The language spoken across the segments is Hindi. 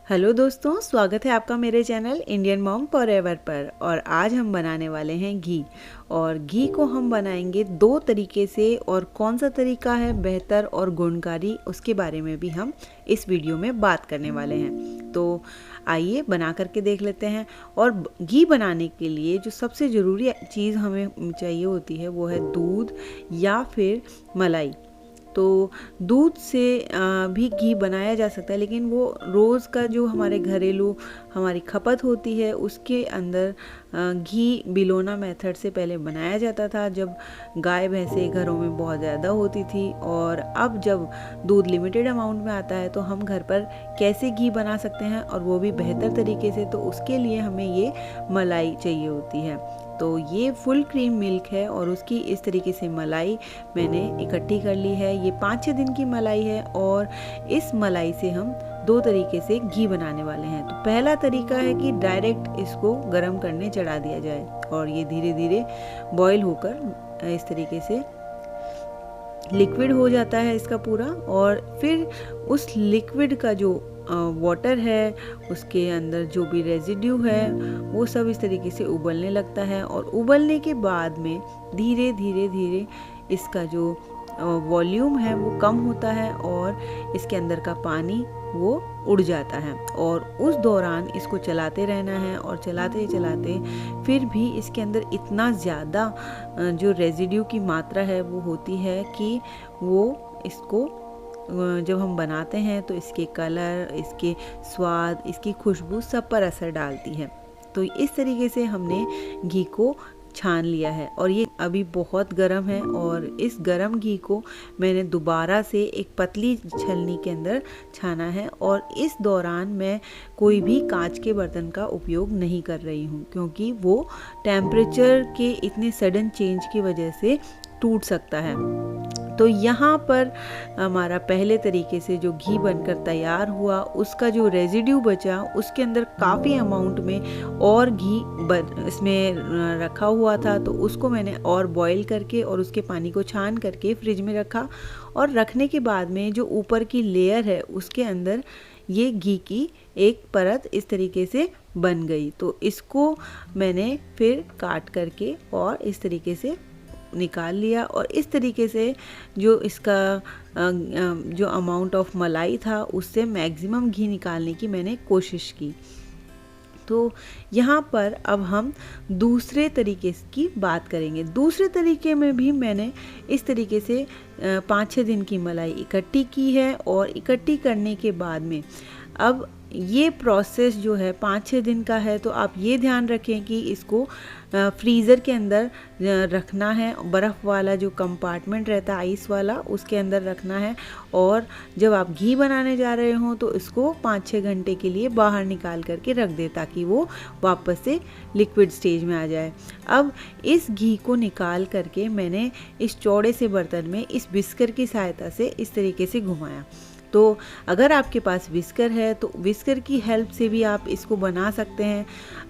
हेलो दोस्तों, स्वागत है आपका मेरे चैनल इंडियन मॉम फॉरएवर पर। और आज हम बनाने वाले हैं घी। और घी को हम बनाएंगे दो तरीके से, और कौन सा तरीका है बेहतर और गुणकारी उसके बारे में भी हम इस वीडियो में बात करने वाले हैं। तो आइए बना करके देख लेते हैं। और घी बनाने के लिए जो सबसे ज़रूरी चीज़ हमें चाहिए होती है वो है दूध या फिर मलाई। तो दूध से भी घी बनाया जा सकता है, लेकिन वो रोज़ का जो हमारे घरेलू हमारी खपत होती है उसके अंदर घी बिलोना मेथड से पहले बनाया जाता था, जब गाय भैंसे घरों में बहुत ज़्यादा होती थी। और अब जब दूध लिमिटेड अमाउंट में आता है तो हम घर पर कैसे घी बना सकते हैं, और वो भी बेहतर तरीके से। तो उसके लिए हमें ये मलाई चाहिए होती है। तो ये फुल क्रीम मिल्क है और उसकी इस तरीके से मलाई मैंने इकट्ठी कर ली है। ये 5-6 दिन की मलाई है और इस मलाई से हम दो तरीके से घी बनाने वाले हैं। तो पहला तरीका है कि डायरेक्ट इसको गर्म करने चढ़ा दिया जाए और ये धीरे धीरे बॉईल होकर इस तरीके से लिक्विड हो जाता है इसका पूरा। और फिर उस लिक्विड का जो वाटर है उसके अंदर जो भी रेजिड्यू है वो सब इस तरीके से उबलने लगता है। और उबलने के बाद में धीरे धीरे धीरे इसका जो वॉल्यूम है वो कम होता है और इसके अंदर का पानी वो उड़ जाता है। और उस दौरान इसको चलाते रहना है, और चलाते चलाते फिर भी इसके अंदर इतना ज़्यादा जो रेजिड्यू की मात्रा है वो होती है कि वो इसको जब हम बनाते हैं तो इसके कलर, इसके स्वाद, इसकी खुशबू सब पर असर डालती है। तो इस तरीके से हमने घी को छान लिया है और ये अभी बहुत गर्म है। और इस गर्म घी को मैंने दोबारा से एक पतली छलनी के अंदर छाना है। और इस दौरान मैं कोई भी कांच के बर्तन का उपयोग नहीं कर रही हूँ, क्योंकि वो टेम्परेचर के इतने सडन चेंज की वजह से टूट सकता है। तो यहाँ पर हमारा पहले तरीके से जो घी बनकर तैयार हुआ उसका जो रेजिड्यू बचा उसके अंदर काफ़ी अमाउंट में और घी इसमें रखा हुआ था। तो उसको मैंने और बॉईल करके और उसके पानी को छान करके फ्रिज में रखा। और रखने के बाद में जो ऊपर की लेयर है उसके अंदर ये घी की एक परत इस तरीके से बन गई। तो इसको मैंने फिर काट करके और इस तरीके से निकाल लिया। और इस तरीके से जो इसका जो अमाउंट ऑफ मलाई था उससे मैक्सिमम घी निकालने की मैंने कोशिश की। तो यहाँ पर अब हम दूसरे तरीके की बात करेंगे। दूसरे तरीके में भी मैंने इस तरीके से 5-6 दिन की मलाई इकट्ठी की है। और इकट्ठी करने के बाद में अब ये प्रोसेस जो है 5-6 दिन का है, तो आप ये ध्यान रखें कि इसको फ्रीज़र के अंदर रखना है। बर्फ़ वाला जो कंपार्टमेंट रहता है आइस वाला, उसके अंदर रखना है। और जब आप घी बनाने जा रहे हों तो इसको 5-6 घंटे के लिए बाहर निकाल करके रख दें, ताकि वो वापस से लिक्विड स्टेज में आ जाए। अब इस घी को निकाल करके मैंने इस चौड़े से बर्तन में इस विस्कर की सहायता से इस तरीके से घुमाया। तो अगर आपके पास विस्कर है तो विस्कर की हेल्प से भी आप इसको बना सकते हैं।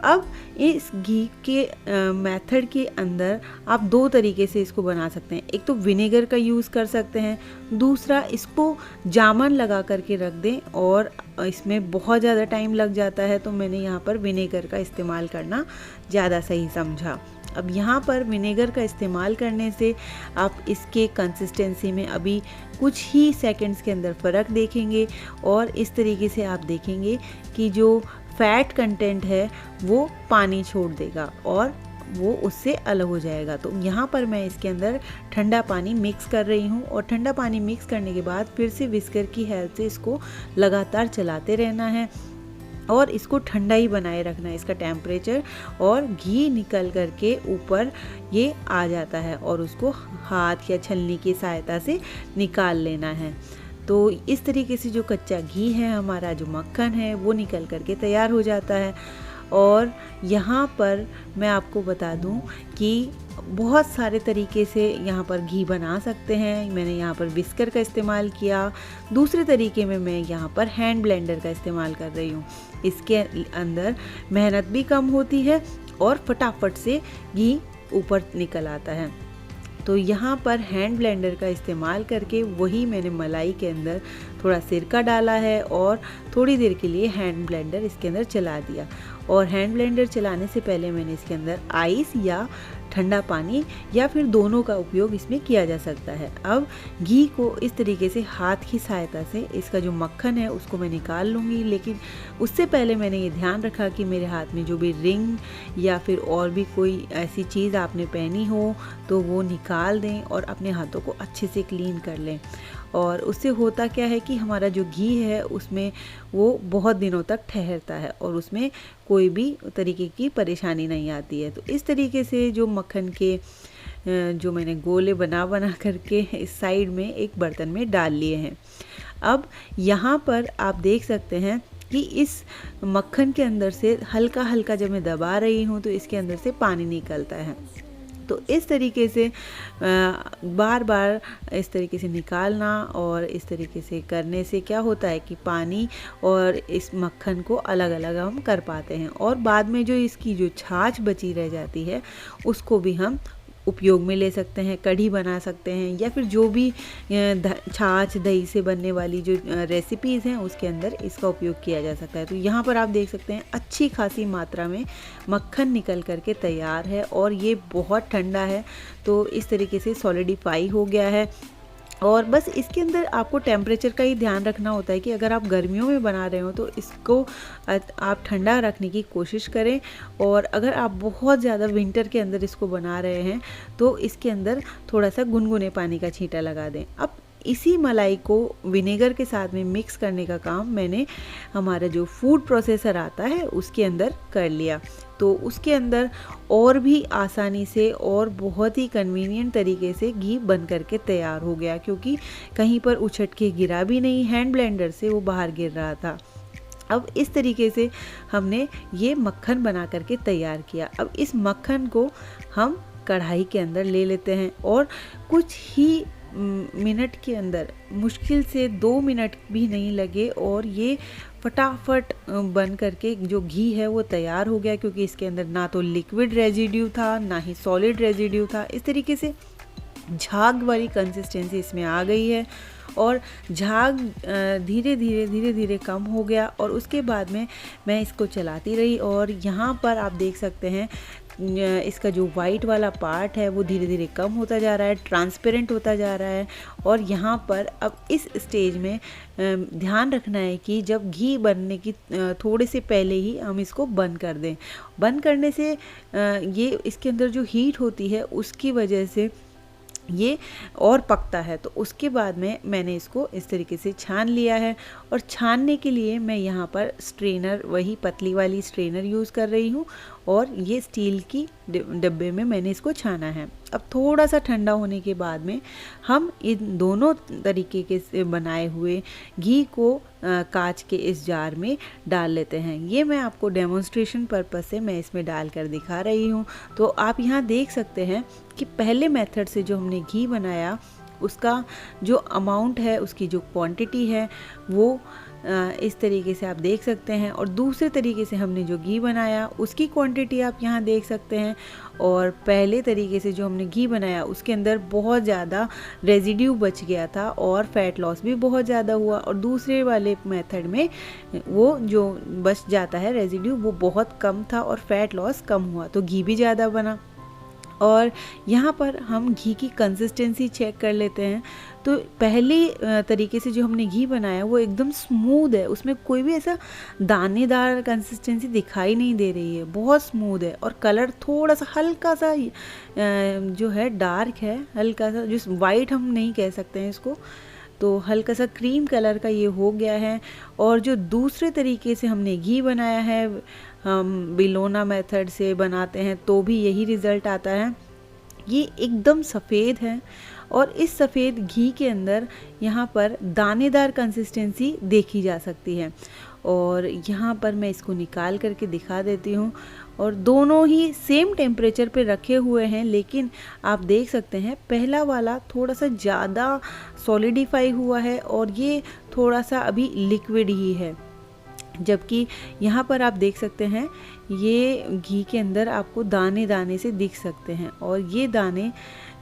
अब इस घी के मेथड के अंदर आप दो तरीके से इसको बना सकते हैं। एक तो विनेगर का यूज़ कर सकते हैं, दूसरा इसको जामन लगा करके रख दें, और इसमें बहुत ज़्यादा टाइम लग जाता है तो मैंने यहाँ पर विनेगर का इस्तेमाल करना ज़्यादा सही समझा। अब यहाँ पर विनेगर का इस्तेमाल करने से आप इसके कंसिस्टेंसी में अभी कुछ ही सेकंड्स के अंदर फ़र्क देखेंगे। और इस तरीके से आप देखेंगे कि जो फैट कंटेंट है वो पानी छोड़ देगा और वो उससे अलग हो जाएगा। तो यहाँ पर मैं इसके अंदर ठंडा पानी मिक्स कर रही हूँ। और ठंडा पानी मिक्स करने के बाद फिर से विस्कर की हेल्प से इसको लगातार चलाते रहना है और इसको ठंडा ही बनाए रखना है, इसका टेम्परेचर। और घी निकल करके ऊपर ये आ जाता है और उसको हाथ या छलनी की सहायता से निकाल लेना है। तो इस तरीके से जो कच्चा घी है, हमारा जो मक्खन है, वो निकल करके तैयार हो जाता है। और यहाँ पर मैं आपको बता दूँ कि बहुत सारे तरीके से यहाँ पर घी बना सकते हैं। मैंने यहाँ पर विस्कर का इस्तेमाल किया। दूसरे तरीके में मैं यहाँ पर हैंड ब्लेंडर का इस्तेमाल कर रही हूँ। इसके अंदर मेहनत भी कम होती है और फटाफट से घी ऊपर निकल आता है। तो यहाँ पर हैंड ब्लेंडर का इस्तेमाल करके वही मैंने मलाई के अंदर थोड़ा सिरका डाला है और थोड़ी देर के लिए हैंड ब्लेंडर इसके अंदर चला दिया। और हैंड ब्लेंडर चलाने से पहले मैंने इसके अंदर आइस या ठंडा पानी या फिर दोनों का उपयोग इसमें किया जा सकता है। अब घी को इस तरीके से हाथ की सहायता से इसका जो मक्खन है उसको मैं निकाल लूँगी, लेकिन उससे पहले मैंने ये ध्यान रखा कि मेरे हाथ में जो भी रिंग या फिर और भी कोई ऐसी चीज़ आपने पहनी हो तो वो निकाल दें और अपने हाथों को अच्छे से क्लीन कर लें। और उससे होता क्या है कि हमारा जो घी है उसमें वो बहुत दिनों तक ठहरता है और उसमें कोई भी तरीके की परेशानी नहीं आती है। तो इस तरीके से जो मक्खन के जो मैंने गोले बना करके इस साइड में एक बर्तन में डाल लिए हैं। अब यहाँ पर आप देख सकते हैं कि इस मक्खन के अंदर से हल्का हल्का जब मैं दबा रही हूँ तो इसके अंदर से पानी निकलता है। तो इस तरीके से बार बार इस तरीके से निकालना और इस तरीके से करने से क्या होता है कि पानी और इस मक्खन को अलग अलग हम कर पाते हैं। और बाद में जो इसकी जो छाछ बची रह जाती है उसको भी हम उपयोग में ले सकते हैं, कढ़ी बना सकते हैं या फिर जो भी छाछ दही से बनने वाली जो रेसिपीज़ हैं उसके अंदर इसका उपयोग किया जा सकता है। तो यहाँ पर आप देख सकते हैं अच्छी खासी मात्रा में मक्खन निकल करके तैयार है और ये बहुत ठंडा है, तो इस तरीके से सॉलिडिफाई हो गया है। और बस इसके अंदर आपको टेम्परेचर का ही ध्यान रखना होता है कि अगर आप गर्मियों में बना रहे हो तो इसको आप ठंडा रखने की कोशिश करें, और अगर आप बहुत ज़्यादा विंटर के अंदर इसको बना रहे हैं तो इसके अंदर थोड़ा सा गुनगुने पानी का छींटा लगा दें। अब इसी मलाई को विनेगर के साथ में मिक्स करने का काम मैंने हमारा जो फूड प्रोसेसर आता है उसके अंदर कर लिया। तो उसके अंदर और भी आसानी से और बहुत ही कन्वीनियंट तरीके से घी बन करके तैयार हो गया, क्योंकि कहीं पर उछट के गिरा भी नहीं, हैंड ब्लेंडर से वो बाहर गिर रहा था। अब इस तरीके से हमने ये मक्खन बना करके तैयार किया। अब इस मक्खन को हम कढ़ाई के अंदर ले लेते हैं और कुछ ही मिनट के अंदर, मुश्किल से 2 मिनट भी नहीं लगे और ये फटाफट बन करके जो घी है वो तैयार हो गया, क्योंकि इसके अंदर ना तो लिक्विड रेजिड्यू था ना ही सॉलिड रेजिड्यू था। इस तरीके से झाग वाली कंसिस्टेंसी इसमें आ गई है और झाग धीरे धीरे कम हो गया। और उसके बाद में मैं इसको चलाती रही और यहाँ पर आप देख सकते हैं इसका जो वाइट वाला पार्ट है वो धीरे धीरे कम होता जा रहा है, ट्रांसपेरेंट होता जा रहा है। और यहाँ पर अब इस स्टेज में ध्यान रखना है कि जब घी बनने की थोड़े से पहले ही हम इसको बंद कर दें। बंद करने से ये इसके अंदर जो हीट होती है उसकी वजह से ये और पकता है। तो उसके बाद में मैंने इसको इस तरीके से छान लिया है और छानने के लिए मैं यहाँ पर स्ट्रेनर, वही पतली वाली स्ट्रेनर यूज़ कर रही हूँ और ये स्टील की डब्बे में मैंने इसको छाना है। अब थोड़ा सा ठंडा होने के बाद में हम इन दोनों तरीके के से बनाए हुए घी को कांच के इस जार में डाल लेते हैं। ये मैं आपको डेमोन्स्ट्रेशन पर्पस से मैं इसमें डाल कर दिखा रही हूँ। तो आप यहाँ देख सकते हैं कि पहले मेथड से जो हमने घी बनाया उसका जो अमाउंट है, उसकी जो क्वांटिटी है वो इस तरीके से आप देख सकते हैं, और दूसरे तरीके से हमने जो घी बनाया उसकी क्वांटिटी आप यहाँ देख सकते हैं। और पहले तरीके से जो हमने घी बनाया उसके अंदर बहुत ज़्यादा रेजिड्यू बच गया था और फैट लॉस भी बहुत ज़्यादा हुआ, और दूसरे वाले मेथड में वो जो बच जाता है रेजिड्यू वो बहुत कम था और फैट लॉस कम हुआ, तो घी भी ज़्यादा बना। और यहाँ पर हम घी की कंसिस्टेंसी चेक कर लेते हैं। तो पहले तरीके से जो हमने घी बनाया वो एकदम स्मूथ है, उसमें कोई भी ऐसा दानेदार कंसिस्टेंसी दिखाई नहीं दे रही है, बहुत स्मूथ है। और कलर थोड़ा सा हल्का सा जो है डार्क है, हल्का सा, जो वाइट हम नहीं कह सकते हैं इसको, तो हल्का सा क्रीम कलर का ये हो गया है। और जो दूसरे तरीके से हमने घी बनाया है, हम बिलोना मेथड से बनाते हैं तो भी यही रिज़ल्ट आता है। ये एकदम सफ़ेद है और इस सफ़ेद घी के अंदर यहाँ पर दानेदार कंसिस्टेंसी देखी जा सकती है। और यहाँ पर मैं इसको निकाल करके दिखा देती हूँ, और दोनों ही सेम टेम्परेचर पे रखे हुए हैं, लेकिन आप देख सकते हैं पहला वाला थोड़ा सा ज़्यादा सॉलिडिफाई हुआ है और ये थोड़ा सा अभी लिक्विड ही है। जबकि यहाँ पर आप देख सकते हैं ये घी के अंदर आपको दाने दाने से दिख सकते हैं, और ये दाने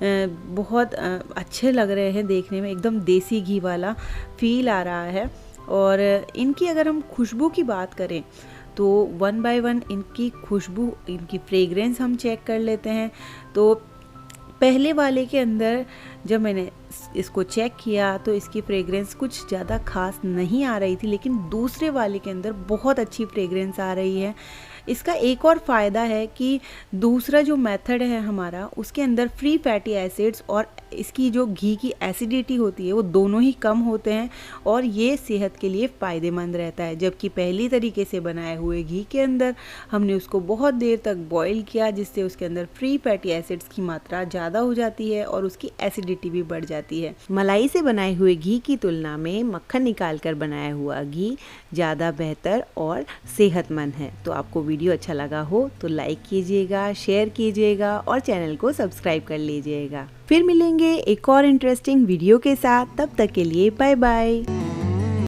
बहुत अच्छे लग रहे हैं देखने में, एकदम देसी घी वाला फील आ रहा है। और इनकी अगर हम खुशबू की बात करें तो 1 बाय 1 इनकी खुशबू, इनकी फ्रेग्रेंस हम चेक कर लेते हैं। तो पहले वाले के अंदर जब मैंने इसको चेक किया तो इसकी फ्रेग्रेंस कुछ ज़्यादा खास नहीं आ रही थी, लेकिन दूसरे वाले के अंदर बहुत अच्छी फ्रेग्रेंस आ रही है। इसका एक और फ़ायदा है कि दूसरा जो मेथड है हमारा, उसके अंदर फ्री फैटी एसिड्स और इसकी जो घी की एसिडिटी होती है वो दोनों ही कम होते हैं और ये सेहत के लिए फ़ायदेमंद रहता है। जबकि पहली तरीके से बनाए हुए घी के अंदर हमने उसको बहुत देर तक बॉईल किया, जिससे उसके अंदर फ्री फैटी एसिड्स की मात्रा ज़्यादा हो जाती है और उसकी एसिडिटी भी बढ़ जाती है। मलाई से बनाए हुए घी की तुलना में मक्खन निकाल कर बनाया हुआ घी ज़्यादा बेहतर और सेहतमंद है। तो आपको वीडियो अच्छा लगा हो तो लाइक कीजिएगा, शेयर कीजिएगा और चैनल को सब्सक्राइब कर लीजिएगा। फिर मिलेंगे एक और इंटरेस्टिंग वीडियो के साथ, तब तक के लिए बाय बाय।